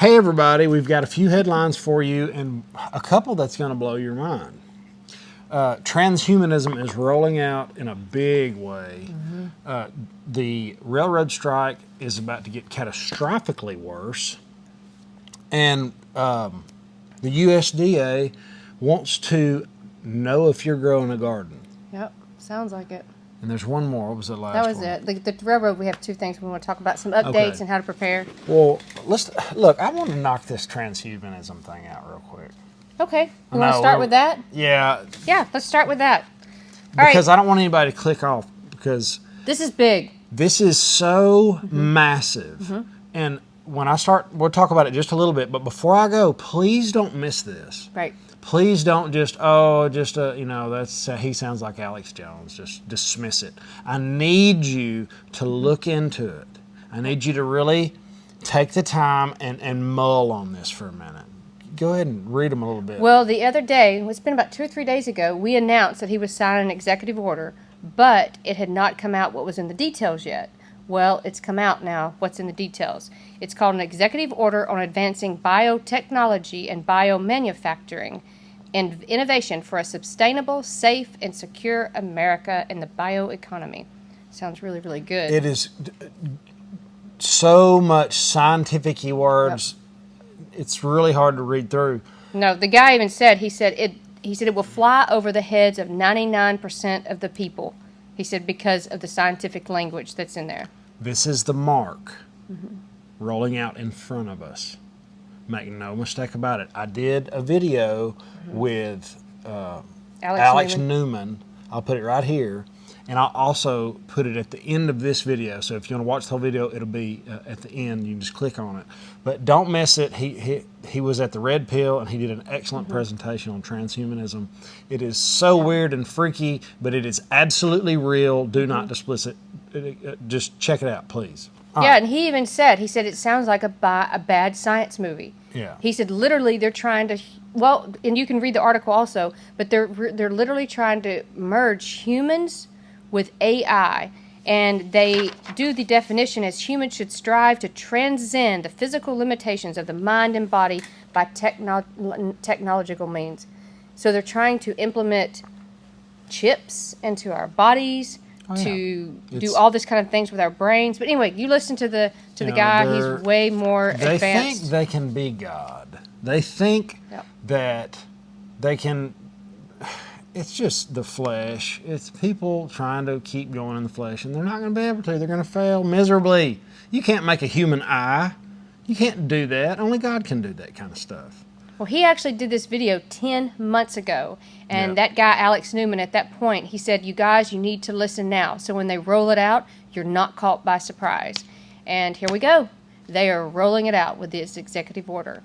Hey, everybody, we've got a few headlines for you and a couple that's going to blow your mind. Transhumanism is rolling out in a big way. The railroad strike is about to get catastrophically worse. And the USDA wants to know if you're growing a garden. Yep, sounds like it. And there's one more. What was the last That was one? it. The railroad, we have two things we want to talk about, some updates and how to prepare. Well, look, I want to knock this transhumanism thing out real quick. Okay, you want to start with that? Yeah. Yeah, let's start with that. All Because right. I don't want anybody to click off because This is big. this is so massive. And when I start, we'll talk about it just a little bit. But before I go, please don't miss this. Right. Please don't just, that's he sounds like Alex Jones. Just dismiss it. I need you to look into it. I need you to really take the time and mull on this for a minute. Go ahead and read them a little bit. Well, the other day, it's been about 2 or 3 days ago, we announced that he was signing an executive order, but it had not come out what was in the details yet. Well, it's come out now, what's in the details. It's called an executive order on advancing biotechnology and biomanufacturing and innovation for a sustainable, safe, and secure America and the bioeconomy. Sounds really, really good. It is so much scientific words. Yep. It's really hard to read through. No, the guy even said, he said it will fly over the heads of 99% of the people. He said because of the scientific language that's in there. This is the mark rolling out in front of us. Make no mistake about it. I did a video with Alex Newman. I'll put it right here. And I'll also put it at the end of this video. So if you want to watch the whole video, it'll be at the end. You can just click on it. But don't miss it. He was at the Red Pill, and he did an excellent presentation on transhumanism. It is so weird and freaky, but it is absolutely real. Do not dismiss it. Just check it out, please. And he even said, it sounds like a bad science movie. Yeah. He said literally they're trying to, and you can read the article also, but they're literally trying to merge humans with AI. And they do the definition as humans should strive to transcend the physical limitations of the mind and body by technological means. So they're trying to implement chips into our bodies, to do all this kind of things with our brains. But anyway, you listen to the guy. He's way more advanced. They think they can be God. They think that they can. It's just the flesh. It's people trying to keep going in the flesh, and they're not going to be able to. They're going to fail miserably. You can't make a human eye. You can't do that. Only God can do that kind of stuff. Well, he actually did this video 10 months ago, and that guy, Alex Newman, at that point, he said, you guys, you need to listen now. So when they roll it out, you're not caught by surprise. And here we go. They are rolling it out with this executive order.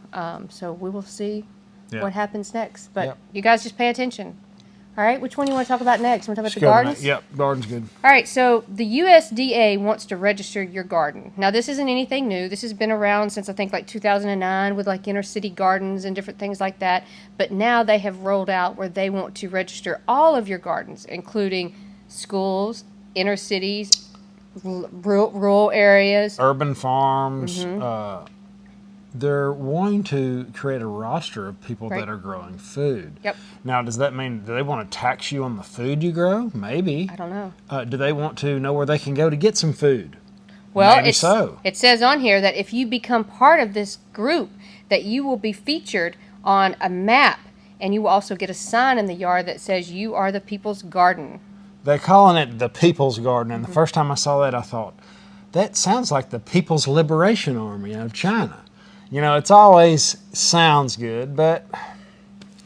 So we will see what happens next. But you guys just pay attention. All right, which one do you want to talk about next? You want to talk about the gardens? Yep, garden's good. All right, so the USDA wants to register your garden. Now, this isn't anything new. This has been around since, I think, like 2009 with, like, inner city gardens and different things like that. But now they have rolled out where they want to register all of your gardens, including schools, inner cities, rural areas. Urban farms. They're wanting to create a roster of people that are growing food. Yep. Now, does that mean, do they want to tax you on the food you grow? Maybe. I don't know. Do they want to know where they can go to get some food? Well, Maybe so. It says on here that if you become part of this group, that you will be featured on a map, and you will also get a sign in the yard that says you are the people's garden. They're calling it the People's Garden, and the first time I saw that, I thought, that sounds like the People's Liberation Army of China. You know, it's always sounds good, but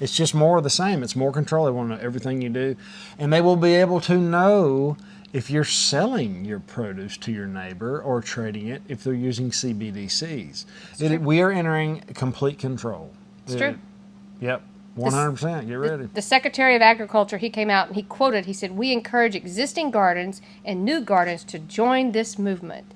it's just more of the same. It's more control. They want to know everything you do. And they will be able to know if you're selling your produce to your neighbor or trading it if they're using CBDCs. We are entering complete control. It's true. Yep, 100%. Get ready. The Secretary of Agriculture, he came out and he quoted, he said, "We encourage existing gardens and new gardens to join this movement."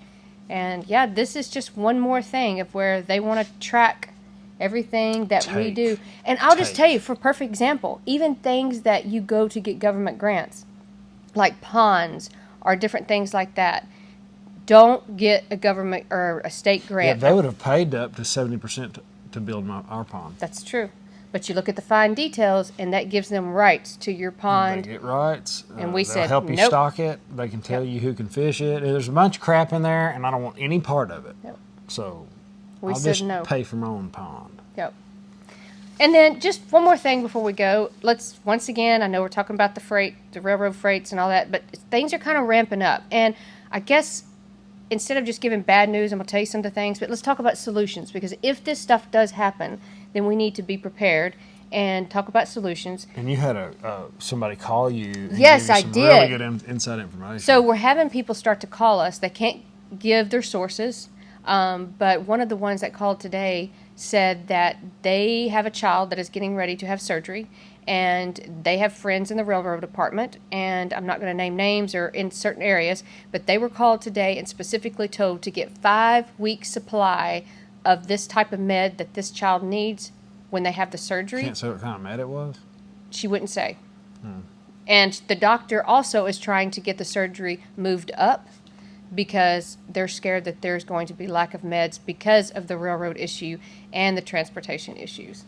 And this is just one more thing of where they want to track everything that we do. And I'll just tell you, for a perfect example, even things that you go to get government grants, like ponds or different things like that, don't get a government or a state Yeah, grant. they would have paid up to 70% to build our pond. That's true. But you look at the fine details, and that gives them rights to your pond. They get rights. And we they'll said, help you nope. stock it. They can tell you who can fish it. There's a bunch of crap in there, and I don't want any part of it. Yep. So We I'll said just no. pay for my own pond. Yep. And then just one more thing before we go. Let's, once again, I know we're talking about the freight, the railroad freights and all that, but things are kind of ramping up. And I guess instead of just giving bad news, I'm going to tell you some of the things, but let's talk about solutions, because if this stuff does happen, then we need to be prepared and talk about solutions. And you had somebody call you. And Yes, give you I some did. Really good inside information. So we're having people start to call us. They can't give their sources, but one of the ones that called today said that they have a child that is getting ready to have surgery, and they have friends in the railroad department, and I'm not going to name names or in certain areas, but they were called today and specifically told to get 5 weeks supply of this type of med that this child needs when they have the surgery. Can't say what kind of med it was? She wouldn't say. And the doctor also is trying to get the surgery moved up because they're scared that there's going to be lack of meds because of the railroad issue and the transportation issues.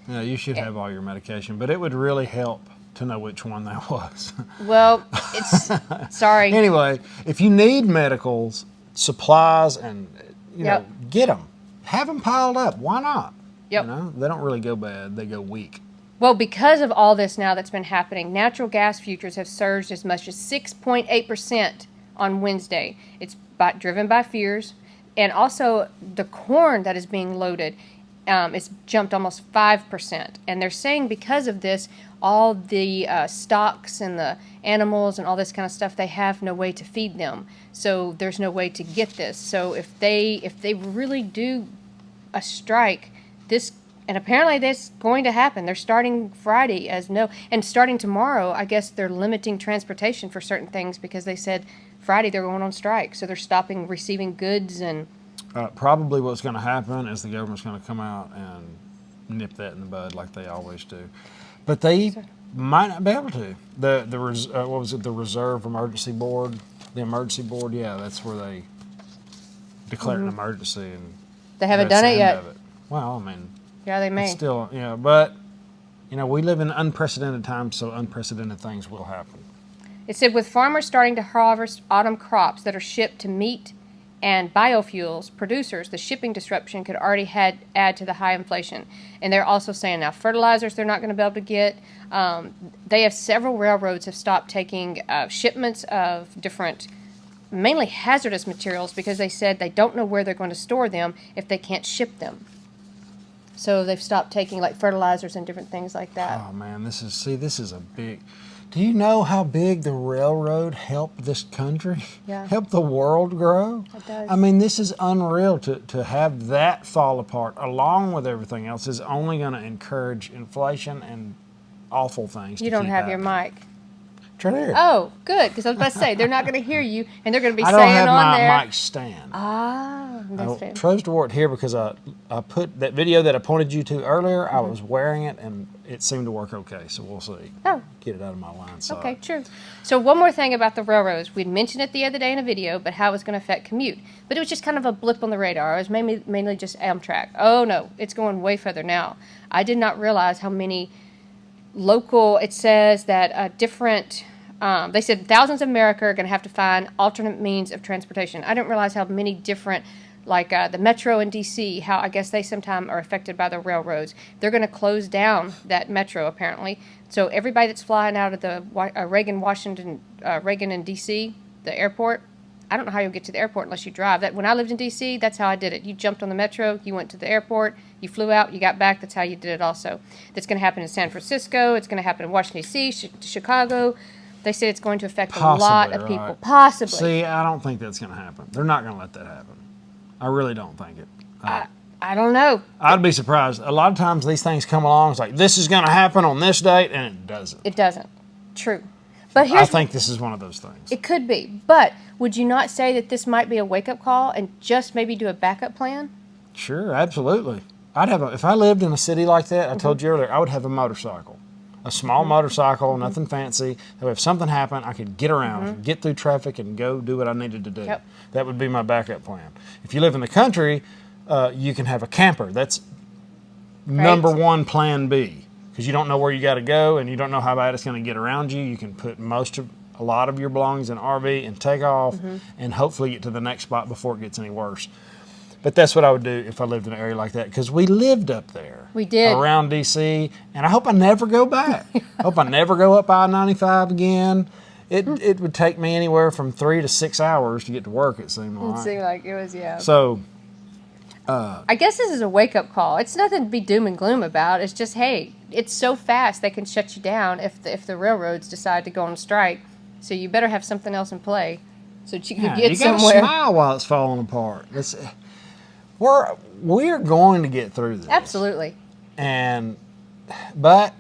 Yeah, you should have all your medication, but it would really help to know which one that was. Well, it's sorry. Anyway, if you need medicals, supplies, and Yep. get them. Have them piled up. Why not? Yep. They don't really go bad. They go weak. Well, because of all this now that's been happening, natural gas futures have surged as much as 6.8% on Wednesday. It's driven by fears. And also the corn that is being loaded it's jumped almost 5%. And they're saying because of this, all the stocks and the animals and all this kind of stuff, they have no way to feed them. So there's no way to get this. So if they really do a strike, this, and apparently that's going to happen. They're starting Friday and starting tomorrow, I guess they're limiting transportation for certain things because they said Friday they're going on strike. So they're stopping receiving goods and... Probably what's going to happen is the government's going to come out and nip that in the bud like they always do. But they might not be able to. What was it, the Reserve Emergency Board? The Emergency Board, yeah, that's where they declared an emergency. And they haven't that's done the it end yet. of it. Well, I mean, Yeah, they may. it's still, but, we live in unprecedented times, so unprecedented things will happen. It said with farmers starting to harvest autumn crops that are shipped to meat and biofuels producers, the shipping disruption could already add to the high inflation. And they're also saying now fertilizers they're not going to be able to get. They have several railroads have stopped taking shipments of different, mainly hazardous materials because they said they don't know where they're going to store them if they can't ship them. So they've stopped taking like fertilizers and different things like that. Oh man, this is a big. Do you know how big the railroad helped this country? Yeah. Helped the world grow? It does. I mean, this is unreal to have that fall apart along with everything else is only going to encourage inflation and awful things. You don't have your mic. Try there. Oh, good, because I was about to say, they're not going to hear you, and they're going to be I don't saying have on my there. mic stand. Ah, that's I fair. chose to wear it here because I put that video that I pointed you to earlier, I was wearing it, and it seemed to work okay, so we'll see. Oh. Get it out of my line sight. Okay, true. So one more thing about the railroads. We'd mentioned it the other day in a video, but how it's going to affect commute. But it was just kind of a blip on the radar. It was mainly just Amtrak. Oh, no, it's going way further now. I did not realize how many local, it says that different... they said thousands of America are going to have to find alternate means of transportation. I didn't realize how many different, like the metro in D.C., how I guess they sometimes are affected by the railroads. They're going to close down that metro, apparently. So everybody that's flying out of the Reagan in D.C., the airport, I don't know how you'll get to the airport unless you drive. When I lived in D.C., that's how I did it. You jumped on the metro, you went to the airport, you flew out, you got back. That's how you did it also. That's going to happen in San Francisco. It's going to happen in Washington, D.C., Chicago. They said it's going to affect a lot of people. Right. Possibly. See, I don't think that's going to happen. They're not going to let that happen. I really don't think it. I don't know. I'd be surprised. A lot of times these things come along, it's like, this is going to happen on this date, and it doesn't. It doesn't. True. But I think this is one of those things. It could be. But would you not say that this might be a wake-up call and just maybe do a backup plan? Sure, absolutely. If I lived in a city like that, I told you earlier, I would have a motorcycle. A small motorcycle, nothing fancy. That way if something happened, I could get around, get through traffic, and go do what I needed to do. Yep. That would be my backup plan. If you live in the country, you can have a camper. That's number one plan B, because you don't know where you got to go and you don't know how bad it's going to get around you. You can put a lot of your belongings in an RV and take off and hopefully get to the next spot before it gets any worse. But that's what I would do if I lived in an area like that, because we lived up there. We did. Around D.C., and I hope I never go back. I hope I never go up I-95 again. It would take me anywhere from 3 to 6 hours to get to work, it seemed like. It seemed like it was, yeah. So, I guess this is a wake-up call. It's nothing to be doom and gloom about. It's just, hey, it's so fast they can shut you down if the railroads decide to go on strike. So you better have something else in play so that you can get somewhere. You gotta smile while it's falling apart. We're going to get through this. Absolutely. But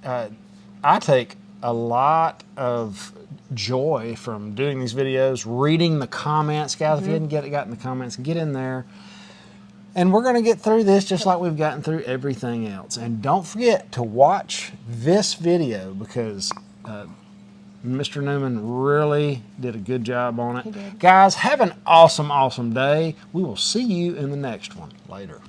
I take a lot of joy from doing these videos, reading the comments. Guys, if you hadn't gotten the comments, get in there. And we're going to get through this just like we've gotten through everything else. And don't forget to watch this video, because Mr. Newman really did a good job on it. He did. Guys, have an awesome, awesome day. We will see you in the next one. Later.